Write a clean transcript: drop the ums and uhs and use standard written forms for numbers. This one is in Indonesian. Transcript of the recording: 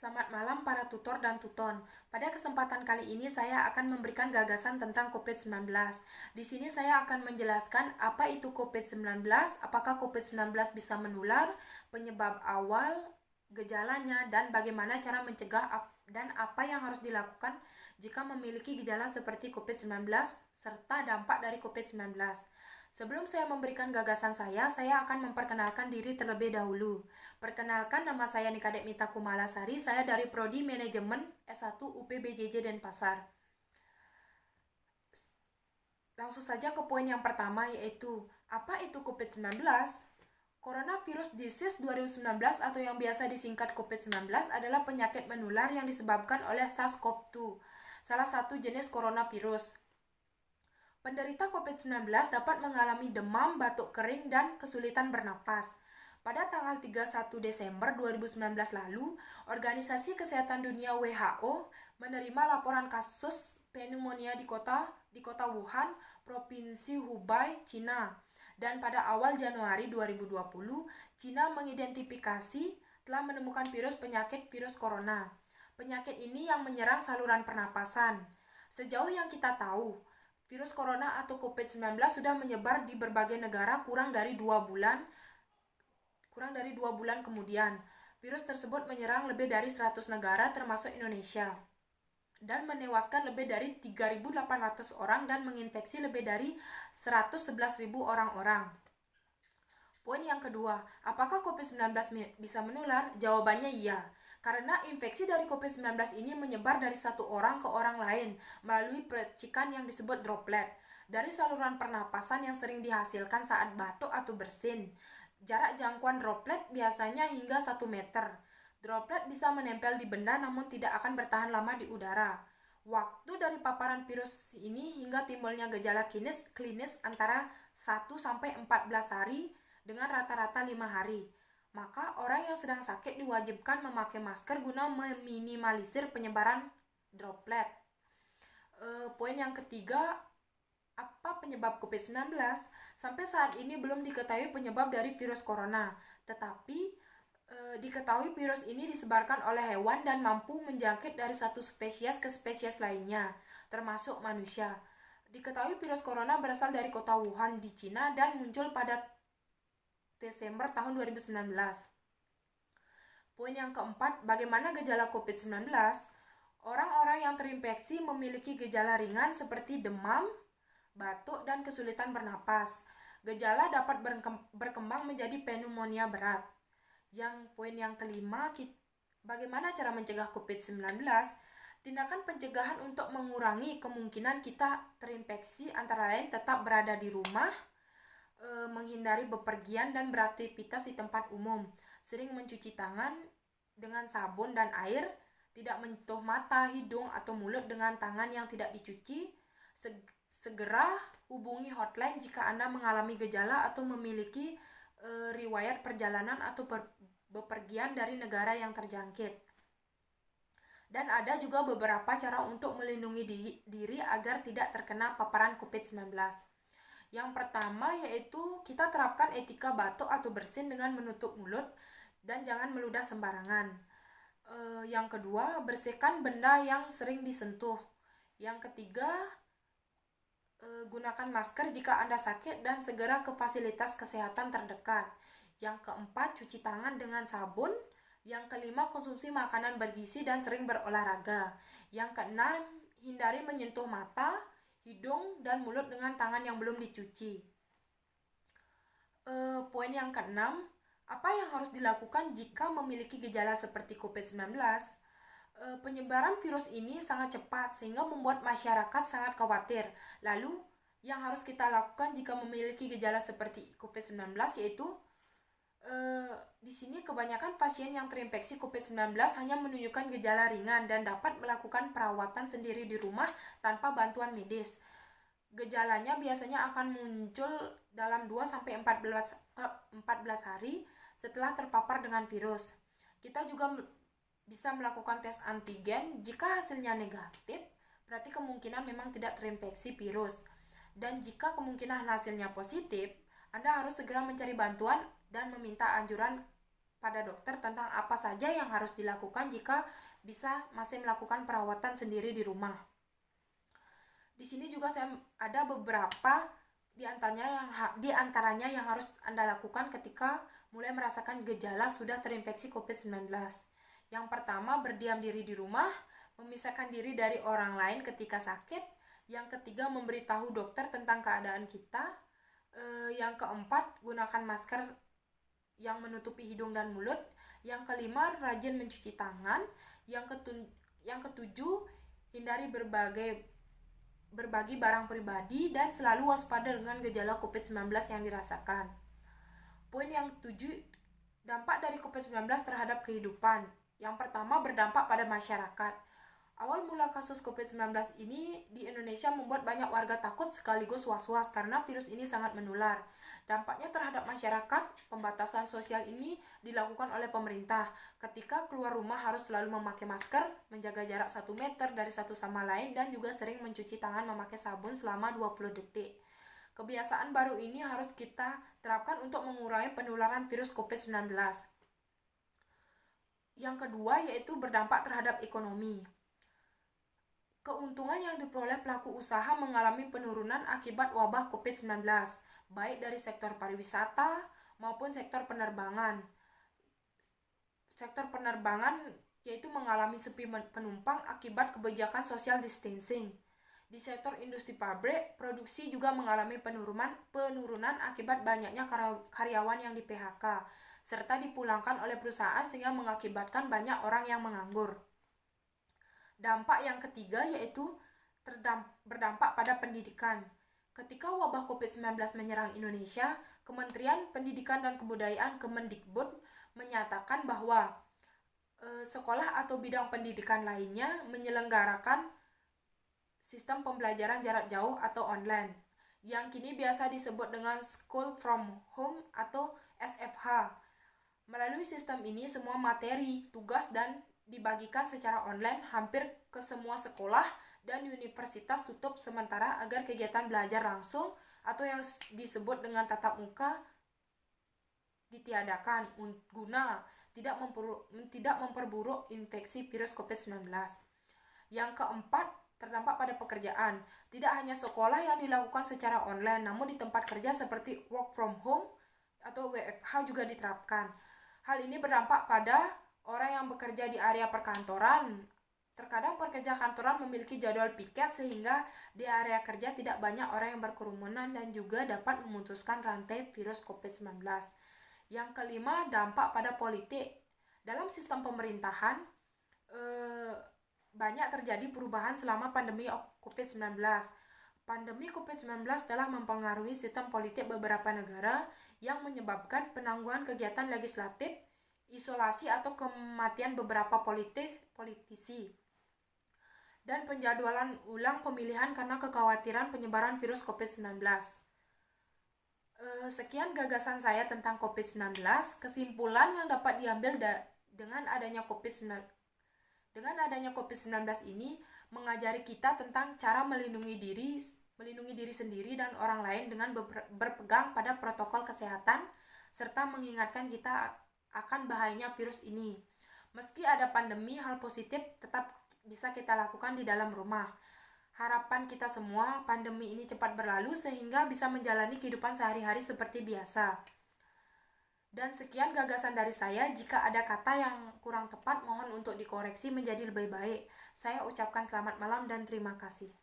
Selamat malam para tutor dan tuton. Pada kesempatan kali ini saya akan memberikan gagasan tentang COVID-19. Di sini saya akan menjelaskan apa itu COVID-19, apakah COVID-19 bisa menular, penyebab awal, gejalanya, dan bagaimana cara mencegah dan apa yang harus dilakukan jika memiliki gejala seperti COVID-19 serta dampak dari COVID-19. Sebelum saya memberikan gagasan saya akan memperkenalkan diri terlebih dahulu. Perkenalkan, nama saya Nikadek Mita Kumalasari, saya dari Prodi Manajemen S1 UPBJJ Denpasar. Langsung saja ke poin yang pertama, yaitu apa itu COVID-19? Coronavirus Disease 2019 atau yang biasa disingkat COVID-19 adalah penyakit menular yang disebabkan oleh SARS-CoV-2, salah satu jenis coronavirus. Penderita COVID-19 dapat mengalami demam, batuk kering, dan kesulitan bernapas. Pada tanggal 31 Desember 2019 lalu, Organisasi Kesehatan Dunia WHO menerima laporan kasus pneumonia di kota Wuhan, Provinsi Hubei, Cina. Dan pada awal Januari 2020, Cina mengidentifikasi telah menemukan penyakit virus corona. Penyakit ini yang menyerang saluran pernapasan. Sejauh yang kita tahu, virus corona atau COVID-19 sudah menyebar di berbagai negara kurang dari 2 bulan kemudian. Virus tersebut menyerang lebih dari 100 negara termasuk Indonesia dan menewaskan lebih dari 3.800 orang dan menginfeksi lebih dari 111.000 orang-orang. Poin yang kedua, apakah COVID-19 bisa menular? Jawabannya iya. Karena infeksi dari COVID-19 ini menyebar dari satu orang ke orang lain melalui percikan yang disebut droplet dari saluran pernapasan yang sering dihasilkan saat batuk atau bersin. Jarak jangkauan droplet biasanya hingga 1 meter. Droplet bisa menempel di benda namun tidak akan bertahan lama di udara. Waktu dari paparan virus ini hingga timbulnya gejala klinis antara 1-14 hari dengan rata-rata 5 hari. Maka orang yang sedang sakit diwajibkan memakai masker guna meminimalisir penyebaran droplet. Poin yang ketiga, apa penyebab COVID-19? Sampai saat ini belum diketahui penyebab dari virus corona, tetapi diketahui virus ini disebarkan oleh hewan dan mampu menjangkit dari satu spesies ke spesies lainnya, termasuk manusia. Diketahui virus corona berasal dari kota Wuhan di Cina dan muncul pada Desember tahun 2019. Poin yang keempat, bagaimana gejala COVID-19? Orang-orang yang terinfeksi memiliki gejala ringan seperti demam, batuk, dan kesulitan bernapas. Gejala dapat berkembang menjadi pneumonia berat. Poin yang kelima, bagaimana cara mencegah COVID-19? Tindakan pencegahan untuk mengurangi kemungkinan kita terinfeksi antara lain tetap berada di rumah, menghindari bepergian dan beraktivitas di tempat umum, sering mencuci tangan dengan sabun dan air, tidak menyentuh mata, hidung, atau mulut dengan tangan yang tidak dicuci. Segera hubungi hotline jika Anda mengalami gejala atau memiliki riwayat perjalanan atau bepergian dari negara yang terjangkit. Dan ada juga beberapa cara untuk melindungi diri agar tidak terkena paparan COVID-19. Yang pertama yaitu kita terapkan etika batuk atau bersin dengan menutup mulut dan jangan meludah sembarangan. Yang kedua, bersihkan benda yang sering disentuh. Yang ketiga, gunakan masker jika Anda sakit dan segera ke fasilitas kesehatan terdekat. Yang keempat, cuci tangan dengan sabun. Yang kelima, konsumsi makanan bergizi dan sering berolahraga. Yang keenam, hindari menyentuh mata, hidung, dan mulut dengan tangan yang belum dicuci. Poin yang keenam, apa yang harus dilakukan jika memiliki gejala seperti COVID-19? Penyebaran virus ini sangat cepat sehingga membuat masyarakat sangat khawatir. Lalu, yang harus kita lakukan jika memiliki gejala seperti COVID-19 yaitu di sini kebanyakan pasien yang terinfeksi COVID-19 hanya menunjukkan gejala ringan dan dapat melakukan perawatan sendiri di rumah tanpa bantuan medis. Gejalanya biasanya akan muncul dalam 2-14 hari setelah terpapar dengan virus. Kita juga bisa melakukan tes antigen. Jika hasilnya negatif, berarti kemungkinan memang tidak terinfeksi virus. Dan jika kemungkinan hasilnya positif, Anda harus segera mencari bantuan dan meminta anjuran pada dokter tentang apa saja yang harus dilakukan jika bisa masih melakukan perawatan sendiri di rumah. Di sini juga saya ada beberapa di antaranya yang harus Anda lakukan ketika mulai merasakan gejala sudah terinfeksi COVID-19. Yang pertama, berdiam diri di rumah, memisahkan diri dari orang lain ketika sakit. Yang ketiga, memberitahu dokter tentang keadaan kita. Yang keempat, gunakan masker yang menutupi hidung dan mulut. Yang kelima, rajin mencuci tangan. Yang ketujuh, hindari berbagi barang pribadi dan selalu waspada dengan gejala COVID-19 yang dirasakan. Poin yang 7, dampak dari COVID-19 terhadap kehidupan. Yang pertama, berdampak pada masyarakat. Awal mula kasus COVID-19 ini di Indonesia membuat banyak warga takut sekaligus was-was karena virus ini sangat menular. Dampaknya terhadap masyarakat, pembatasan sosial ini dilakukan oleh pemerintah. Ketika keluar rumah harus selalu memakai masker, menjaga jarak 1 meter dari satu sama lain, dan juga sering mencuci tangan memakai sabun selama 20 detik. Kebiasaan baru ini harus kita terapkan untuk mengurangi penularan virus COVID-19. Yang kedua yaitu berdampak terhadap ekonomi. Keuntungan yang diperoleh pelaku usaha mengalami penurunan akibat wabah COVID-19, baik dari sektor pariwisata maupun sektor penerbangan. Sektor penerbangan yaitu mengalami sepi penumpang akibat kebijakan social distancing. Di sektor industri pabrik, produksi juga mengalami penurunan akibat banyaknya karyawan yang di PHK, serta dipulangkan oleh perusahaan sehingga mengakibatkan banyak orang yang menganggur. Dampak yang ketiga yaitu berdampak pada pendidikan. Ketika wabah COVID-19 menyerang Indonesia, Kementerian Pendidikan dan Kebudayaan Kemendikbud menyatakan bahwa sekolah atau bidang pendidikan lainnya menyelenggarakan sistem pembelajaran jarak jauh atau online, yang kini biasa disebut dengan School from Home atau SFH. Melalui sistem ini, semua materi, tugas, dan dibagikan secara online hampir ke semua sekolah dan universitas tutup sementara agar kegiatan belajar langsung atau yang disebut dengan tatap muka ditiadakan guna tidak memperburuk infeksi virus COVID-19. Yang keempat, terdampak pada pekerjaan. Tidak hanya sekolah yang dilakukan secara online, namun di tempat kerja seperti work from home atau WFH juga diterapkan. Hal ini berdampak pada orang yang bekerja di area perkantoran. Terkadang pekerja kantoran memiliki jadwal piket sehingga di area kerja tidak banyak orang yang berkerumunan dan juga dapat memutuskan rantai virus COVID-19. Yang kelima, dampak pada politik. Dalam sistem pemerintahan, banyak terjadi perubahan selama pandemi COVID-19. Pandemi COVID-19 telah mempengaruhi sistem politik beberapa negara yang menyebabkan penangguhan kegiatan legislatif, isolasi atau kematian beberapa politisi, dan penjadwalan ulang pemilihan karena kekhawatiran penyebaran virus COVID-19. Sekian gagasan saya tentang COVID-19. Kesimpulan yang dapat diambil dengan adanya COVID-19 ini mengajari kita tentang cara melindungi diri sendiri dan orang lain dengan berpegang pada protokol kesehatan serta mengingatkan kita akan bahayanya virus ini. Meski ada pandemi, hal positif tetap bisa kita lakukan di dalam rumah. Harapan kita semua pandemi ini cepat berlalu sehingga bisa menjalani kehidupan sehari-hari seperti biasa. Dan sekian gagasan dari saya. Jika ada kata yang kurang tepat, mohon untuk dikoreksi menjadi lebih baik. Saya ucapkan selamat malam dan terima kasih.